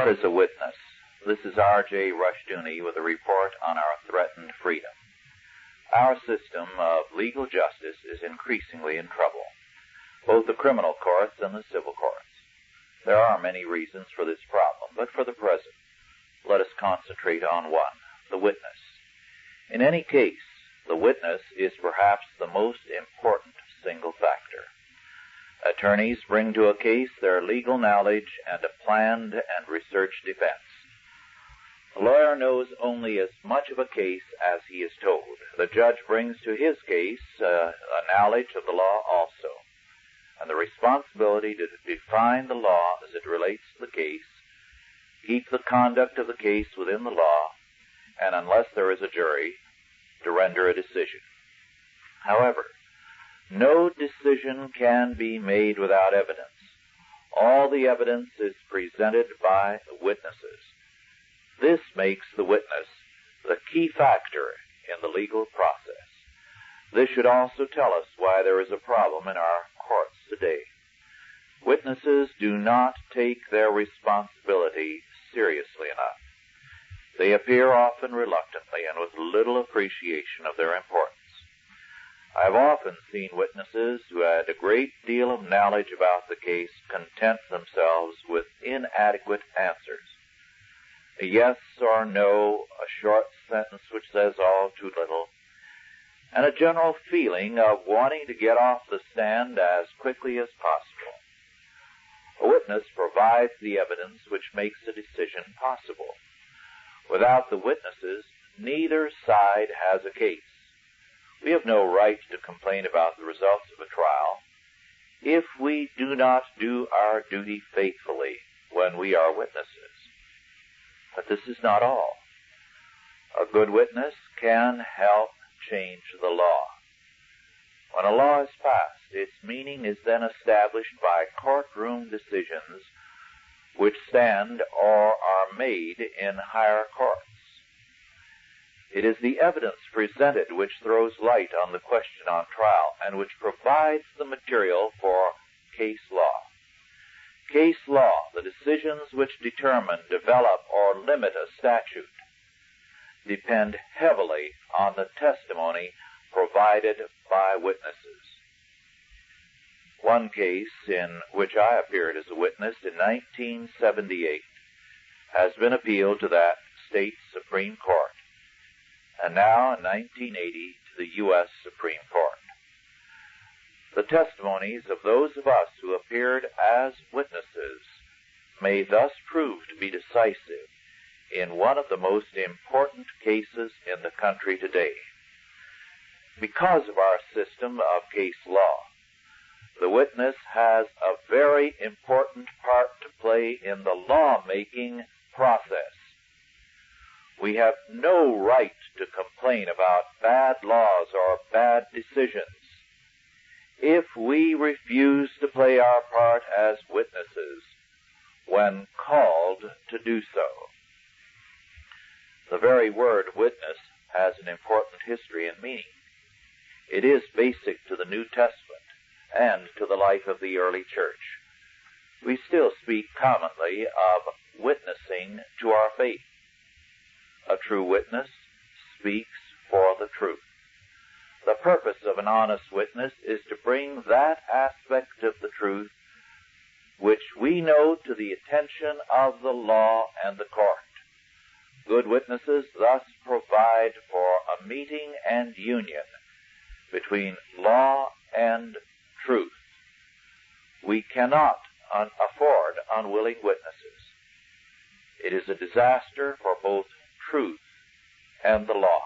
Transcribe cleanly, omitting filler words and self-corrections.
What is a witness? This is R.J. Rushdoony with a report on our threatened freedom. Our system of legal justice is increasingly in trouble, both the criminal courts and the civil courts. There are many reasons for this problem, but for the present, let us concentrate on one, the witness. In any case, the witness is perhaps the most important single factor. Attorneys bring to a case their legal knowledge and a planned and researched defense. The lawyer knows only as much of a case as he is told. The judge brings to his case a knowledge of the law also, and the responsibility to define the law as it relates to the case, keep the conduct of the case within the law, and unless there is a jury, to render a decision. However, no decision can be made without evidence. All the evidence is presented by witnesses. This makes the witness the key factor in the legal process. This should also tell us why there is a problem in our courts today. Witnesses do not take their responsibility seriously enough. They appear often reluctantly and with little appreciation of their importance. I have often seen witnesses who had a great deal of knowledge about the case content themselves with inadequate answers. A yes or no, a short sentence which says all too little, and a general feeling of wanting to get off the stand as quickly as possible. A witness provides the evidence which makes a decision possible. Without the witnesses, neither side has a case. We have no right to complain about the results of a trial if we do not do our duty faithfully when we are witnesses. But this is not all. A good witness can help change the law. When a law is passed, its meaning is then established by courtroom decisions which stand or are made in higher courts. It is the evidence presented which throws light on the question on trial and which provides the material for case law. Case law, the decisions which determine, develop, or limit a statute, depend heavily on the testimony provided by witnesses. One case in which I appeared as a witness in 1978 has been appealed to that state Supreme Court, and now in 1980 to the U.S. Supreme Court. The testimonies of those of us who appeared as witnesses may thus prove to be decisive in one of the most important cases in the country today. Because of our system of case law, the witness has a very important part to play in the law-making process. We have no right to complain about bad laws or bad decisions if we refuse to play our part as witnesses when called to do so. The very word witness has an important history and meaning. It is basic to the New Testament and to the life of the early church. We still speak commonly of witnessing to our faith. A true witness speaks for the truth. The purpose of an honest witness is to bring that aspect of the truth which we know to the attention of the law and the court. Good witnesses thus provide for a meeting and union between law and truth. We cannot afford unwilling witnesses. It is a disaster for both truth and the law.